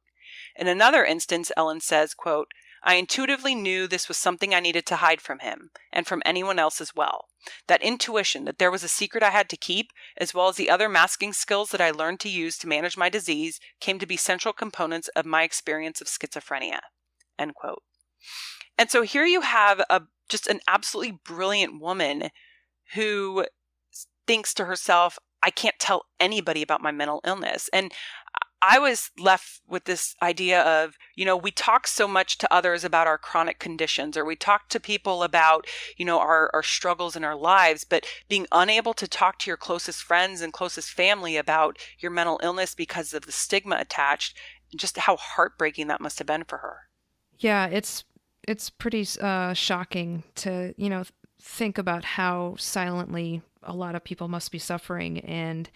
A: In another instance, Elyn says, quote, "I intuitively knew this was something I needed to hide from him, and from anyone else as well. That intuition that there was a secret I had to keep, as well as the other masking skills that I learned to use to manage my disease, came to be central components of my experience of schizophrenia." End quote. And so here you have just an absolutely brilliant woman who thinks to herself, I can't tell anybody about my mental illness. And I was left with this idea of, we talk so much to others about our chronic conditions, or we talk to people about, our struggles in our lives, but being unable to talk to your closest friends and closest family about your mental illness because of the stigma attached, just how heartbreaking that must have been for her.
B: Yeah, it's pretty shocking to, think about how silently a lot of people must be suffering. And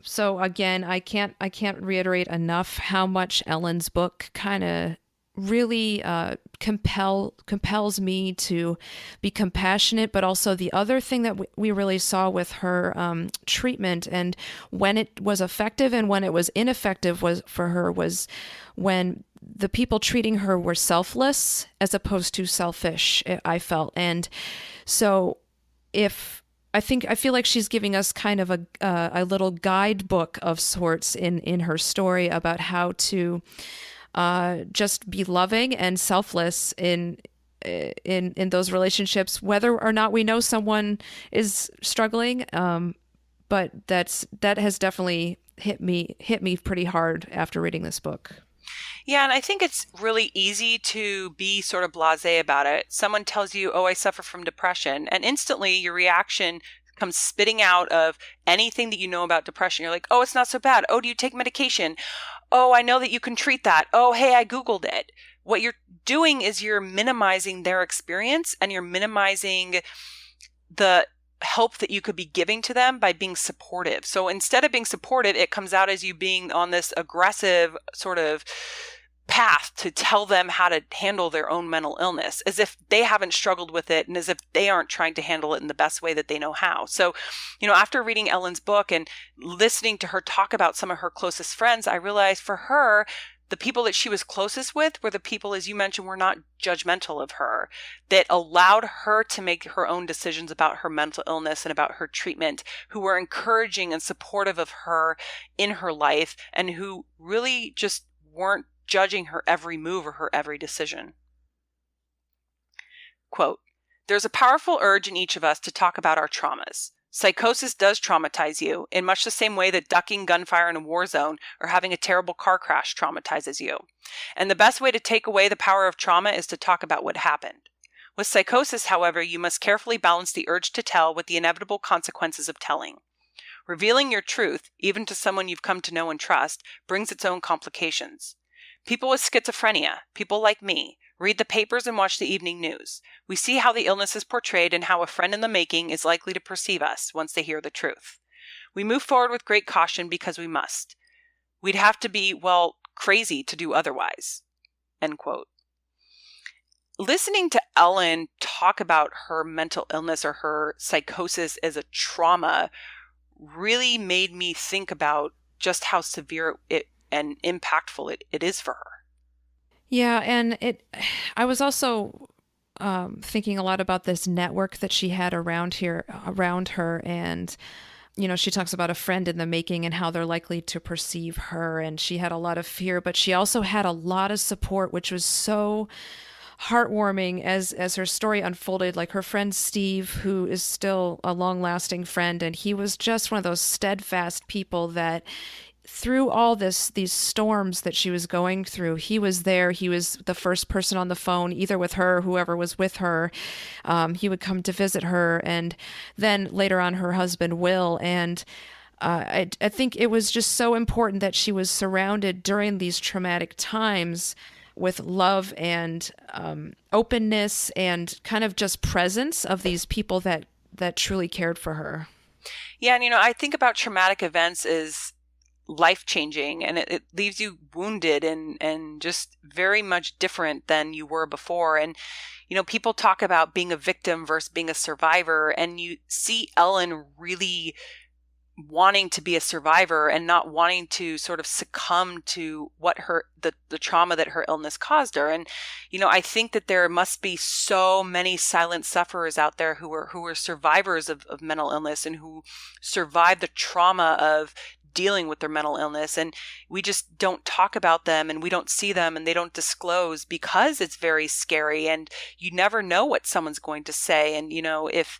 B: so again, I can't reiterate enough how much Elyn's book kind of really compels me to be compassionate. But also the other thing that we really saw with her treatment, and when it was effective and when it was ineffective, was for her was when the people treating her were selfless as opposed to selfish, I felt. And so if I feel like she's giving us kind of a little guidebook of sorts in her story about how to just be loving and selfless in those relationships, whether or not we know someone is struggling. But that has definitely hit me pretty hard after reading this book.
A: Yeah, and I think it's really easy to be sort of blasé about it. Someone tells you, "Oh, I suffer from depression," and instantly your reaction comes spitting out of anything that you know about depression. You're like, "Oh, it's not so bad. Oh, do you take medication? Oh, I know that you can treat that. Oh, hey, I Googled it." What you're doing is you're minimizing their experience, and you're minimizing the help that you could be giving to them by being supportive. So instead of being supportive, it comes out as you being on this aggressive sort of path to tell them how to handle their own mental illness, as if they haven't struggled with it and as if they aren't trying to handle it in the best way that they know how. So, after reading Elyn's book and listening to her talk about some of her closest friends, I realized for her, the people that she was closest with were the people, as you mentioned, were not judgmental of her, that allowed her to make her own decisions about her mental illness and about her treatment, who were encouraging and supportive of her in her life, and who really just weren't judging her every move or her every decision. Quote, "There's a powerful urge in each of us to talk about our traumas. Psychosis does traumatize you in much the same way that ducking gunfire in a war zone or having a terrible car crash traumatizes you. And the best way to take away the power of trauma is to talk about what happened. With psychosis, however, you must carefully balance the urge to tell with the inevitable consequences of telling. Revealing your truth, even to someone you've come to know and trust, brings its own complications. People with schizophrenia, people like me, read the papers and watch the evening news. We see how the illness is portrayed and how a friend in the making is likely to perceive us once they hear the truth. We move forward with great caution because we must. We'd have to be, crazy to do otherwise." End quote. Listening to Elyn talk about her mental illness or her psychosis as a trauma really made me think about just how severe it and impactful it is for her.
B: Yeah, and I was also thinking a lot about this network that she had around her, and she talks about a friend in the making and how they're likely to perceive her, and she had a lot of fear, but she also had a lot of support, which was so heartwarming as her story unfolded. Like her friend Steve, who is still a long-lasting friend, and he was just one of those steadfast people that through all these storms that she was going through, he was there. He was the first person on the phone, either with her or whoever was with her. He would come to visit her, and then later on her husband Will. And I think it was just so important that she was surrounded during these traumatic times with love and openness and kind of just presence of these people that truly cared for her.
A: Yeah, and I think about traumatic events as life-changing, and it leaves you wounded and just very much different than you were before. And people talk about being a victim versus being a survivor, and you see Elyn really wanting to be a survivor and not wanting to sort of succumb to what the trauma that her illness caused her. And I think that there must be so many silent sufferers out there who are survivors of mental illness and who survived the trauma of dealing with their mental illness, and we just don't talk about them, and we don't see them, and they don't disclose because it's very scary, and you never know what someone's going to say. And if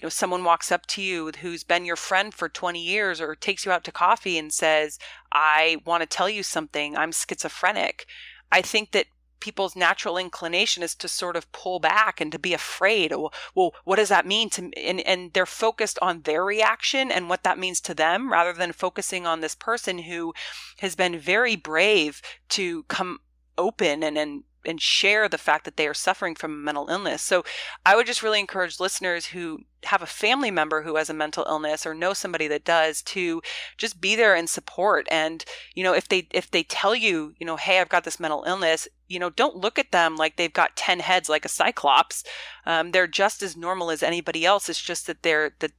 A: someone walks up to you who's been your friend for 20 years or takes you out to coffee and says, I want to tell you something, I'm schizophrenic, I think that people's natural inclination is to sort of pull back and to be afraid. Well, what does that mean to me? And they're focused on their reaction and what that means to them, rather than focusing on this person who has been very brave to come open and share the fact that they are suffering from a mental illness. So I would just really encourage listeners who have a family member who has a mental illness or know somebody that does, to just be there and support. And, if they tell you, hey, I've got this mental illness, don't look at them like they've got 10 heads like a cyclops. They're just as normal as anybody else. It's just that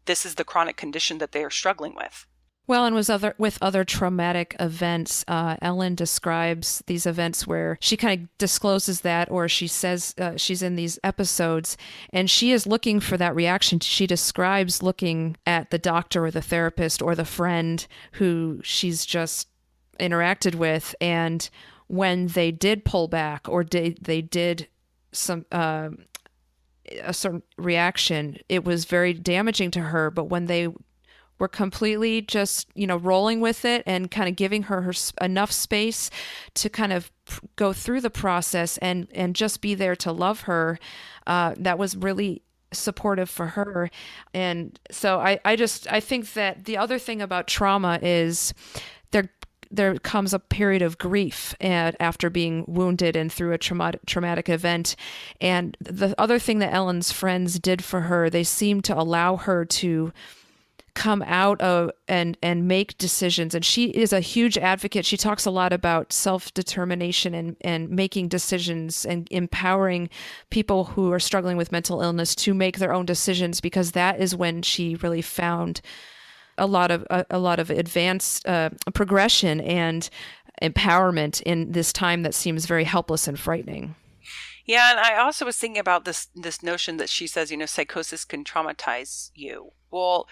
A: this is the chronic condition that they are struggling with.
B: Well, and with other traumatic events, Elyn describes these events where she kind of discloses that, or she says she's in these episodes, and she is looking for that reaction. She describes looking at the doctor or the therapist or the friend who she's just interacted with, and when they did pull back or they did some a certain reaction, it was very damaging to her. But when they were completely just, rolling with it and kind of giving her enough space to kind of go through the process and just be there to love her, that was really supportive for her. And so I think that the other thing about trauma is there comes a period of grief after being wounded and through a traumatic event. And the other thing that Elyn's friends did for her, they seemed to allow her to come out of and make decisions. And she is a huge advocate. She talks a lot about self-determination and making decisions and empowering people who are struggling with mental illness to make their own decisions, because that is when she really found a lot of advanced progression and empowerment in this time that seems very helpless and frightening.
A: Yeah, and I also was thinking about this notion that she says, psychosis can traumatize you. Well,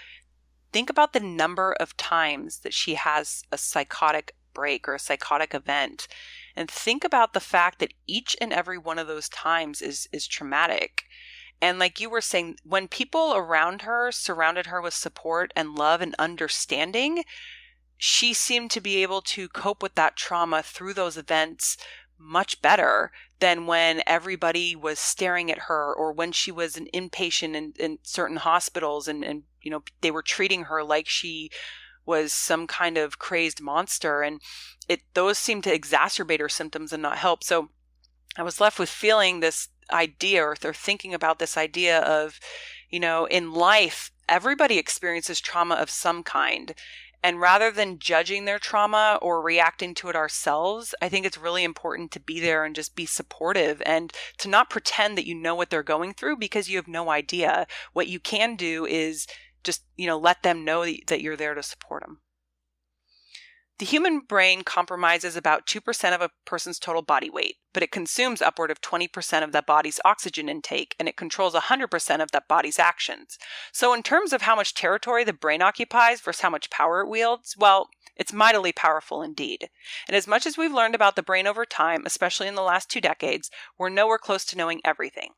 A: think about the number of times that she has a psychotic break or a psychotic event, and think about the fact that each and every one of those times is traumatic. And like you were saying, when people around her surrounded her with support and love and understanding, she seemed to be able to cope with that trauma through those events much better than when everybody was staring at her, or when she was an inpatient in certain hospitals and they were treating her like she was some kind of crazed monster. And those seemed to exacerbate her symptoms and not help. So I was left with feeling this idea, or thinking about this idea of, in life, everybody experiences trauma of some kind. And rather than judging their trauma or reacting to it ourselves, I think it's really important to be there and just be supportive, and to not pretend that you know what they're going through, because you have no idea. What you can do is just, let them know that you're there to support them. The human brain compromises about 2% of a person's total body weight, but it consumes upward of 20% of that body's oxygen intake, and it controls 100% of that body's actions. So in terms of how much territory the brain occupies versus how much power it wields, well, it's mightily powerful indeed. And as much as we've learned about the brain over time, especially in the last 2 decades, we're nowhere close to knowing everything.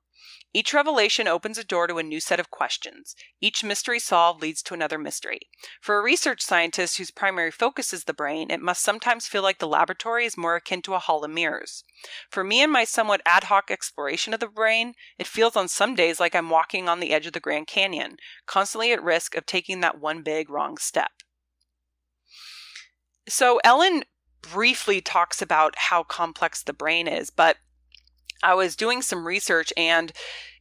A: Each revelation opens a door to a new set of questions. Each mystery solved leads to another mystery. For a research scientist whose primary focus is the brain, it must sometimes feel like the laboratory is more akin to a hall of mirrors. For me and my somewhat ad hoc exploration of the brain, it feels on some days like I'm walking on the edge of the Grand Canyon, constantly at risk of taking that one big wrong step. So Elyn briefly talks about how complex the brain is, but I was doing some research, and,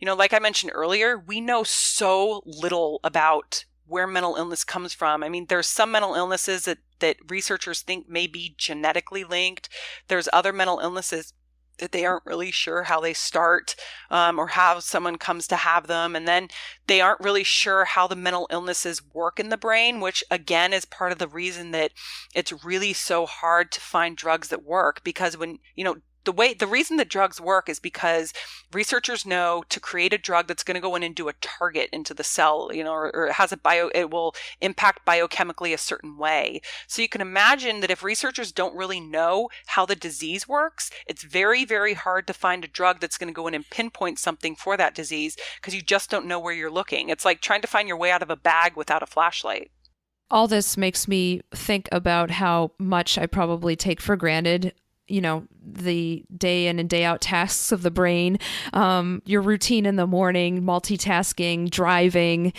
A: like I mentioned earlier, we know so little about where mental illness comes from. I mean, there's some mental illnesses that researchers think may be genetically linked. There's other mental illnesses that they aren't really sure how they start, or how someone comes to have them. And then they aren't really sure how the mental illnesses work in the brain, which again is part of the reason that it's really so hard to find drugs that work. Because when, the reason that drugs work is because researchers know to create a drug that's going to go in and do a target into the cell, or it will impact biochemically a certain way. So you can imagine that if researchers don't really know how the disease works, it's very, very hard to find a drug that's going to go in and pinpoint something for that disease because you just don't know where you're looking. It's like trying to find your way out of a bag without a flashlight.
B: All this makes me think about how much I probably take for granted, the day in and day out tasks of the brain, your routine in the morning, multitasking, driving,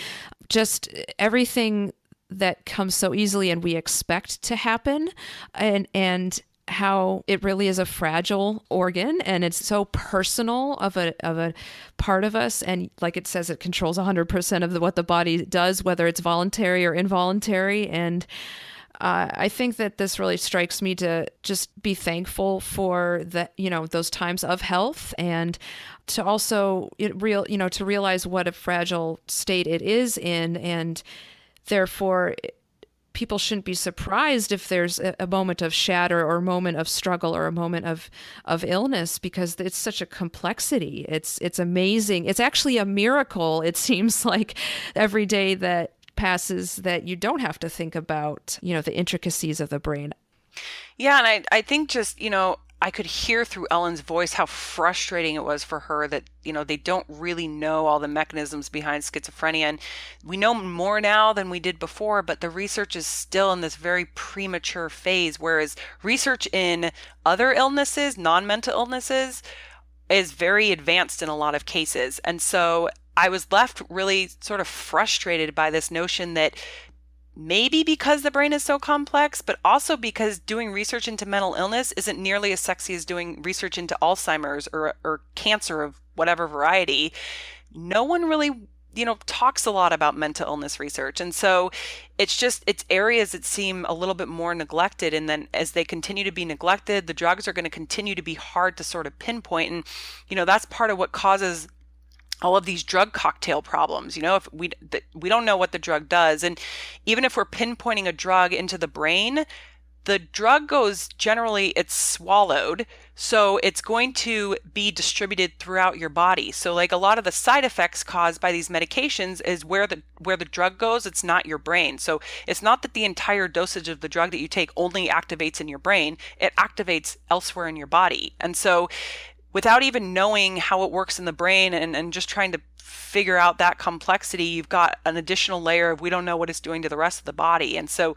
B: just everything that comes so easily and we expect to happen, and how it really is a fragile organ and it's so personal of a part of us. And like it says, it controls 100% of what the body does, whether it's voluntary or involuntary. And I think that this really strikes me to just be thankful for those times of health, and to also to realize what a fragile state it is in, and therefore people shouldn't be surprised if there's a moment of shatter or a moment of struggle or a moment of illness, because it's such a complexity. It's amazing. It's actually a miracle. It seems like every day that passes that you don't have to think about, the intricacies of the brain.
A: Yeah. And I think just, I could hear through Elyn's voice how frustrating it was for her that, they don't really know all the mechanisms behind schizophrenia. And we know more now than we did before, but the research is still in this very premature phase, whereas research in other illnesses, non-mental illnesses, is very advanced in a lot of cases. And so I was left really sort of frustrated by this notion that maybe because the brain is so complex, but also because doing research into mental illness isn't nearly as sexy as doing research into Alzheimer's or cancer of whatever variety. No one really, talks a lot about mental illness research. And so it's areas that seem a little bit more neglected. And then as they continue to be neglected, the drugs are going to continue to be hard to sort of pinpoint. And, that's part of what causes all of these drug cocktail problems. If we don't know what the drug does, and even if we're pinpointing a drug into the brain, the drug it's swallowed, so it's going to be distributed throughout your body. So like a lot of the side effects caused by these medications is where the drug goes, it's not your brain. So it's not that the entire dosage of the drug that you take only activates in your brain, it activates elsewhere in your body. And so without even knowing how it works in the brain and just trying to figure out that complexity, you've got an additional layer of we don't know what it's doing to the rest of the body. And so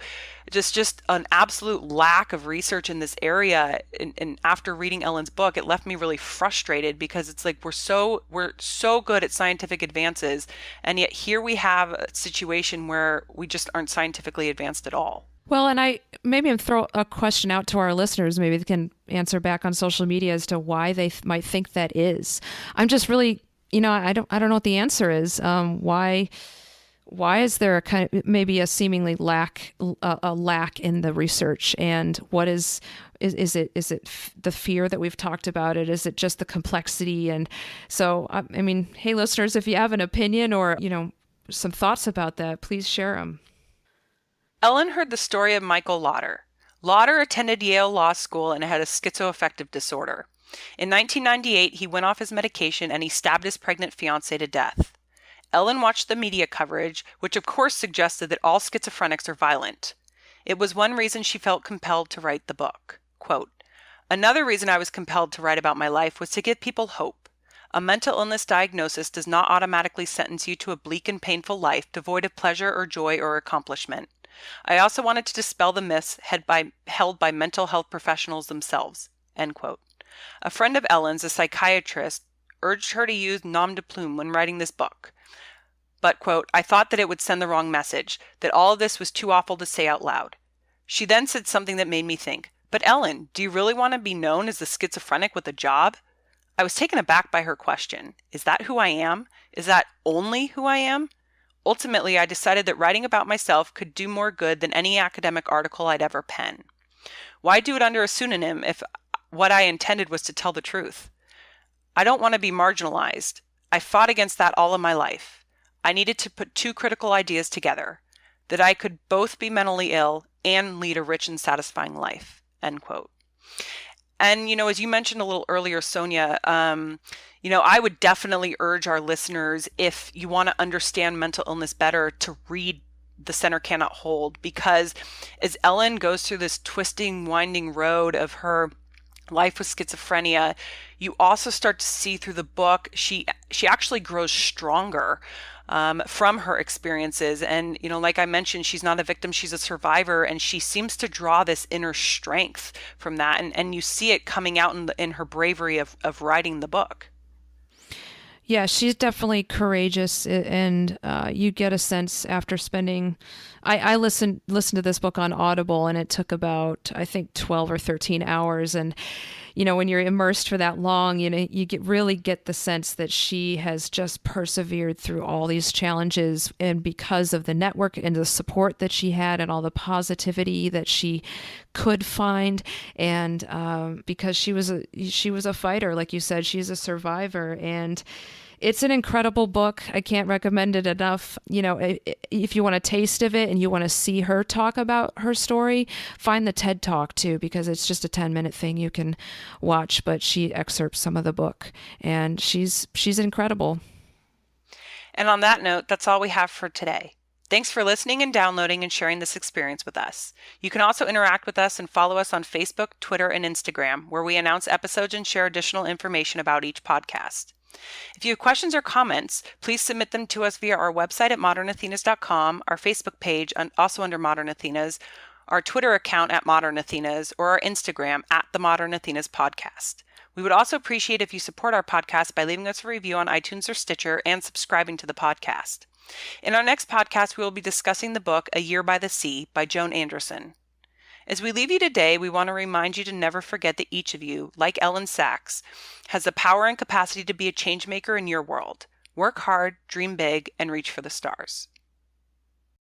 A: just an absolute lack of research in this area. And after reading Elyn's book, it left me really frustrated, because it's like we're so good at scientific advances, and yet here we have a situation where we just aren't scientifically advanced at all.
B: Well, and I'm throw a question out to our listeners. Maybe they can answer back on social media as to why they might think that is. I'm just really, I don't know what the answer is. Why is there a kind of maybe a seemingly lack in the research, and what is it the fear that we've talked about it? Is it just the complexity? And so, hey, listeners, if you have an opinion or, some thoughts about that, please share them.
A: Elyn heard the story of Michael Lauder. Lauder attended Yale Law School and had a schizoaffective disorder. In 1998, he went off his medication and he stabbed his pregnant fiancée to death. Elyn watched the media coverage, which of course suggested that all schizophrenics are violent. It was one reason she felt compelled to write the book. Quote, "Another reason I was compelled to write about my life was to give people hope. A mental illness diagnosis does not automatically sentence you to a bleak and painful life devoid of pleasure or joy or accomplishment. I also wanted to dispel the myths held by mental health professionals themselves." End quote. A friend of Elyn's, a psychiatrist, urged her to use nom de plume when writing this book. But, quote, "I thought that it would send the wrong message, that all of this was too awful to say out loud." She then said something that made me think, "But Elyn, do you really want to be known as the schizophrenic with a job?" I was taken aback by her question. Is that who I am? Is that only who I am? Ultimately, I decided that writing about myself could do more good than any academic article I'd ever pen. Why do it under a pseudonym if what I intended was to tell the truth? I don't want to be marginalized. I fought against that all of my life. I needed to put two critical ideas together, that I could both be mentally ill and lead a rich and satisfying life. End quote. And, as you mentioned a little earlier, Sonia, I would definitely urge our listeners, if you want to understand mental illness better, to read The Center Cannot Hold, because as Elyn goes through this twisting, winding road of her life with schizophrenia, you also start to see through the book she actually grows stronger from her experiences. And like I mentioned, she's not a victim, she's a survivor, and she seems to draw this inner strength from that. And you see it coming out in her bravery of writing the book.
B: Yeah, she's definitely courageous, and you get a sense after spending. I listened to this book on Audible, and it took about, I think, 12 or 13 hours. And when you're immersed for that long, you really get the sense that she has just persevered through all these challenges, and because of the network and the support that she had, and all the positivity that she could find, and because she was a fighter, like you said, she's a survivor. And it's an incredible book. I can't recommend it enough. If you want a taste of it and you want to see her talk about her story, find the TED Talk too, because it's just a 10-minute thing you can watch, but she excerpts some of the book, and she's incredible.
A: And on that note, that's all we have for today. Thanks for listening and downloading and sharing this experience with us. You can also interact with us and follow us on Facebook, Twitter, and Instagram, where we announce episodes and share additional information about each podcast. If you have questions or comments, please submit them to us via our website at modernathenas.com, our Facebook page also under Modern Athenas, our Twitter account at Modern Athenas, or our Instagram at the Modern Athenas Podcast. We would also appreciate if you support our podcast by leaving us a review on iTunes or Stitcher and subscribing to the podcast. In our next podcast, we will be discussing the book A Year by the Sea by Joan Anderson. As we leave you today, we want to remind you to never forget that each of you, like Elyn Saks, has the power and capacity to be a change maker in your world. Work hard, dream big, and reach for the stars.